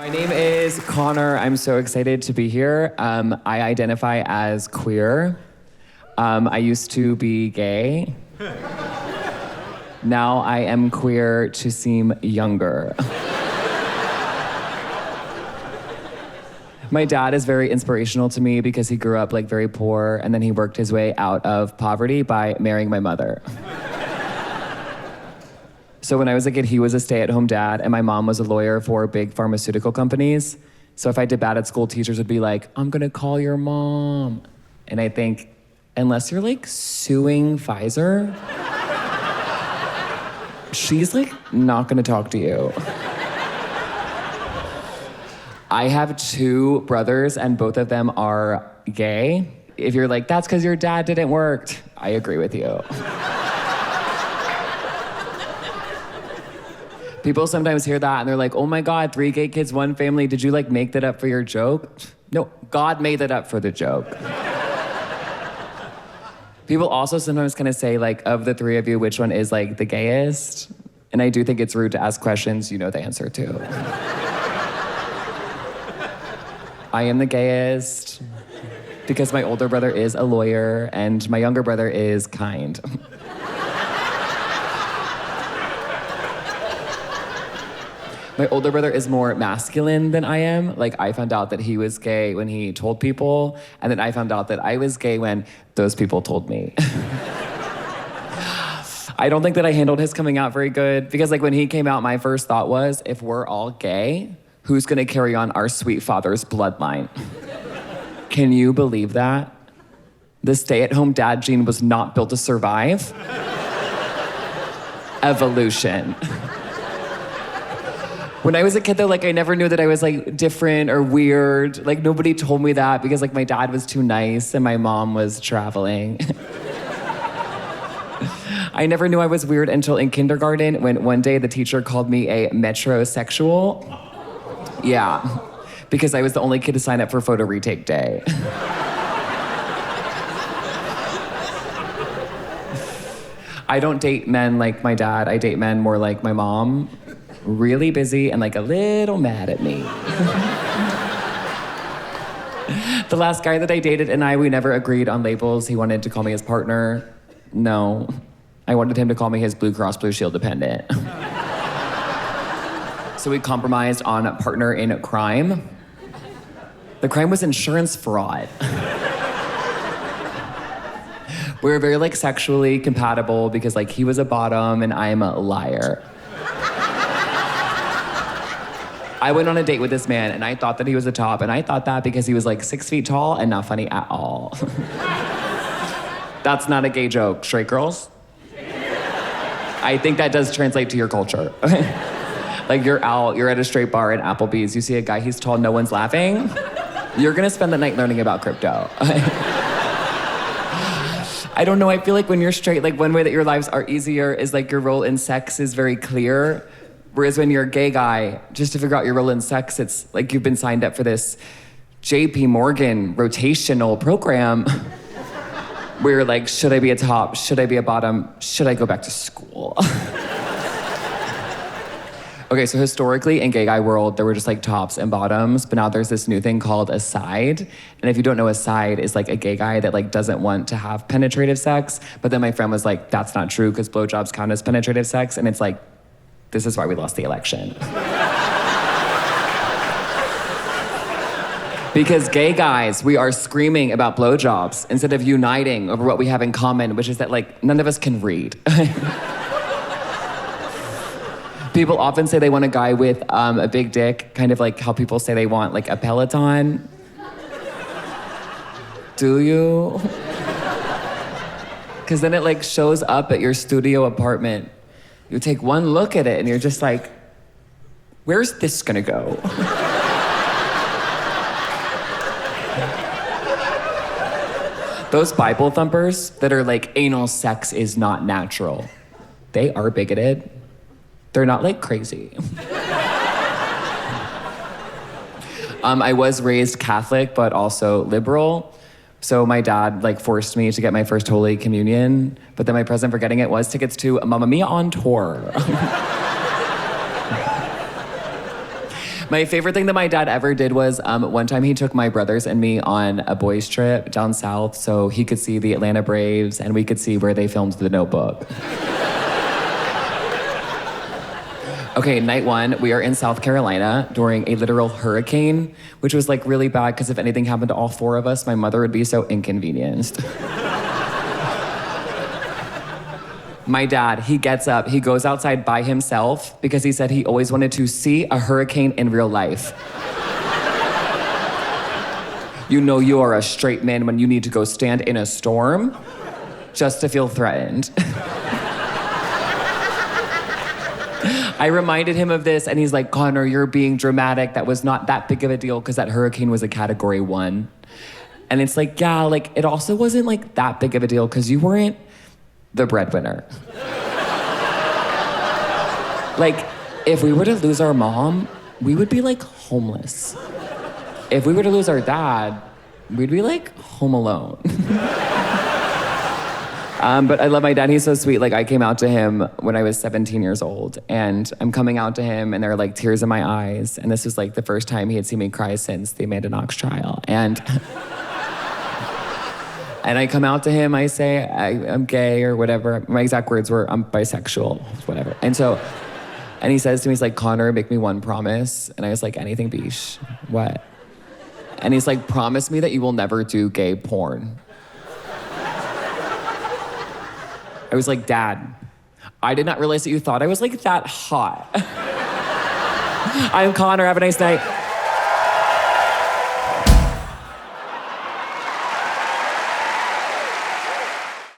My name is Connor. I'm so excited to be here. I identify as queer. I used to be gay. Now I am queer to seem younger. My dad is very inspirational to me because he grew up like very poor and then he worked his way out of poverty by marrying my mother. So when I was a kid, he was a stay-at-home dad, and my mom was a lawyer for big pharmaceutical companies. So if I did bad at school, teachers would be like, I'm gonna call your mom. And I think, unless you're like suing Pfizer, she's like not gonna talk to you. I have two brothers, and both of them are gay. If you're like, that's because your dad didn't work, I agree with you. People sometimes hear that and they're like, oh my God, 3 gay kids, 1 family. Did you like make that up for your joke? No, God made that up for the joke. People also sometimes kind of say like, of the 3 of you, which one is like the gayest? And I do think it's rude to ask questions you know the answer to. I am the gayest because my older brother is a lawyer and my younger brother is kind. My older brother is more masculine than I am. Like, I found out that he was gay when he told people, and then I found out that I was gay when those people told me. I don't think that I handled his coming out very good, because like when he came out, my first thought was, if we're all gay, who's gonna carry on our sweet father's bloodline? Can you believe that? The stay-at-home dad gene was not built to survive. Evolution. When I was a kid though, like I never knew that I was like different or weird. Like nobody told me that because like my dad was too nice and my mom was traveling. I never knew I was weird until in kindergarten when one day the teacher called me a metrosexual. Yeah, because I was the only kid to sign up for photo retake day. I don't date men like my dad. I date men more like my mom. Really busy and like a little mad at me. The last guy that I dated we never agreed on labels. He wanted to call me his partner. No, I wanted him to call me his Blue Cross Blue Shield dependent. So we compromised on partner in crime. The crime was insurance fraud. We were very like sexually compatible because like he was a bottom and I'm a liar. I went on a date with this man and I thought that he was a top, and I thought that because he was like 6 feet tall and not funny at all. That's not a gay joke, straight girls. I think that does translate to your culture. Like you're at a straight bar at Applebee's, you see a guy, he's tall, no one's laughing. You're gonna spend the night learning about crypto. I don't know, I feel like when you're straight, like one way that your lives are easier is like your role in sex is very clear. Whereas when you're a gay guy, just to figure out your role in sex, it's like you've been signed up for this JP Morgan rotational program where you're like, should I be a top? Should I be a bottom? Should I go back to school? Okay, so historically in gay guy world, there were just like tops and bottoms, but now there's this new thing called a side. And if you don't know, a side is like a gay guy that like doesn't want to have penetrative sex. But then my friend was like, that's not true because blowjobs count as penetrative sex. And it's like, this is why we lost the election. Because gay guys, we are screaming about blowjobs instead of uniting over what we have in common, which is that like none of us can read. People often say they want a guy with a big dick, kind of like how people say they want like a Peloton. Do you? Because then it like shows up at your studio apartment. You take one look at it and you're just like, where's this gonna go? Those Bible thumpers that are like, anal sex is not natural, they are bigoted. They're not like crazy. I was raised Catholic, but also liberal. So my dad like forced me to get my first Holy Communion, but then my present for getting it was tickets to Mamma Mia on tour. My favorite thing that my dad ever did was one time he took my brothers and me on a boys trip down south so he could see the Atlanta Braves and we could see where they filmed The Notebook. Okay, night one, we are in South Carolina during a literal hurricane, which was like really bad because if anything happened to all four of us, my mother would be so inconvenienced. My dad, he gets up, he goes outside by himself because he said he always wanted to see a hurricane in real life. You know you are a straight man when you need to go stand in a storm just to feel threatened. I reminded him of this and he's like, Conor, you're being dramatic. That was not that big of a deal because that hurricane was a category 1. And it's like, yeah, like it also wasn't like that big of a deal because you weren't the breadwinner. Like, if we were to lose our mom, we would be like homeless. If we were to lose our dad, we'd be like home alone. But I love my dad, he's so sweet. Like I came out to him when I was 17 years old and I'm coming out to him and there are like tears in my eyes. And this was like the first time he had seen me cry since the Amanda Knox trial. And I come out to him, I say, I'm gay or whatever. My exact words were, I'm bisexual, whatever. And he says to me, he's like, Conor, make me one promise. And I was like, anything, biche. What? And he's like, promise me that you will never do gay porn. I was like, Dad, I did not realize that you thought I was like that hot. I'm Conor, have a nice night.